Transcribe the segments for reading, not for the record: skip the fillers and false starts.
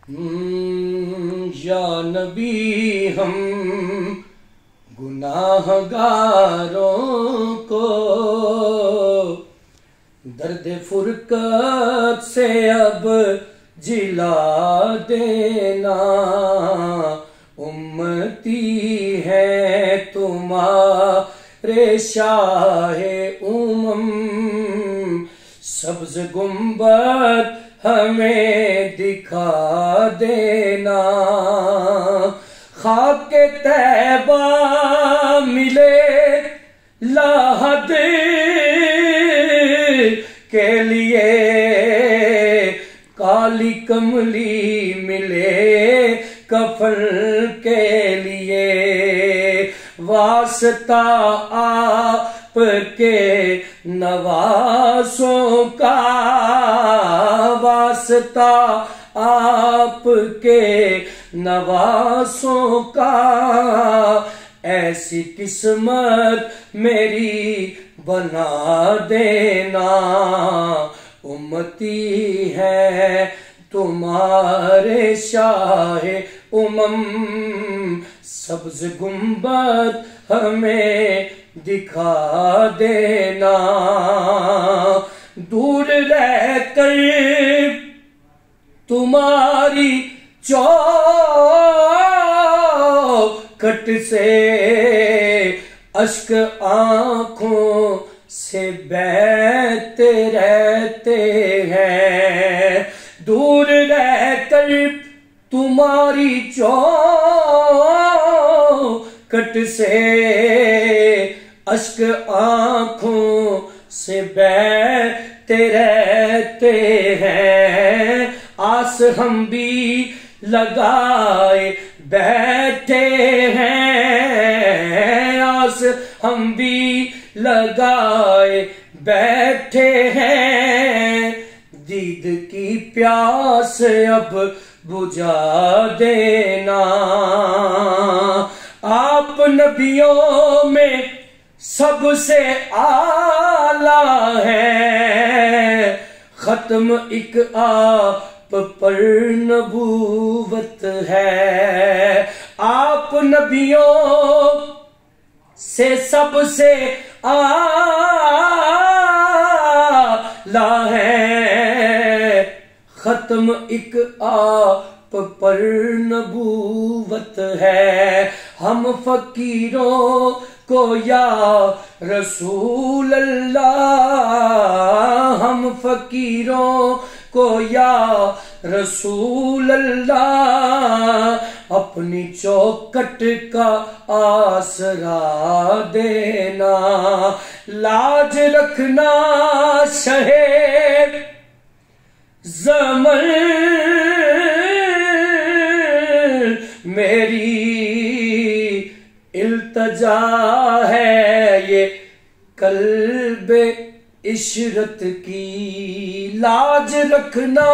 या नबी हम गुनाहगारों को दर्द फुरकत से अब जिला देना। उम्मती है तुम्हारे शाहे उमम, सब्ज गुंबद हमें दिखा देना। खाके तैबा मिले लाहद के लिए, काली कमली मिले कफन के लिए। वास्ता आपके नवासों का, वास्ता आपके नवासों का। ऐसी किस्मत मेरी बना देना। उम्मती है तुम्हारे शाहे उमम, सब्ज गुंबद हमें दिखा देना। दूर रहकर तुम्हारी चौखट से अश्क आंखों से बहते रहते हैं। दूर रहकर तुम्हारी चौखट से अश्क आंखों से बहते रहते हैं। आस हम भी लगाए बैठे हैं, आस हम भी लगाए बैठे हैं। दीद की प्यास अब बुझा देना। आप नबियों में सबसे आला है, खत्म एक आप पर नबूवत है। आप नबियों से सबसे आला है, खत्म एक आप पर नबूवत है। हम फकीरों को या रसूल अल्लाह, हम फकीरों को या रसूल अल्लाह अपनी चौखट का आसरा देना। लाज रखना शहे ज़मन, मेरी इल्तजा है ये कल्बे इशरत की। लाज रखना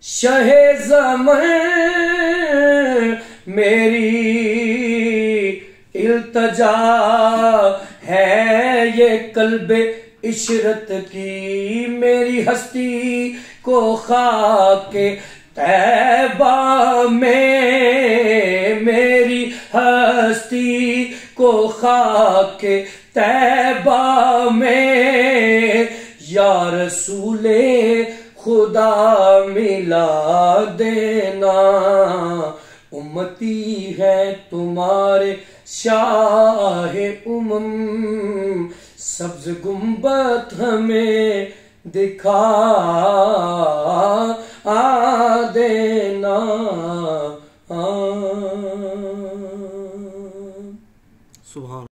शहे ज़मन, मेरी इल्तजा है ये कल्बे इशरत की। मेरी हस्ती को खाके तैबा में, मेरी हस्ती को खाके तैबा में या रसूले खुदा मिला देना। उम्मती है तुम्हारे शाहे उमम, सब्ज गुंबद हमें दिखा देना। सुभान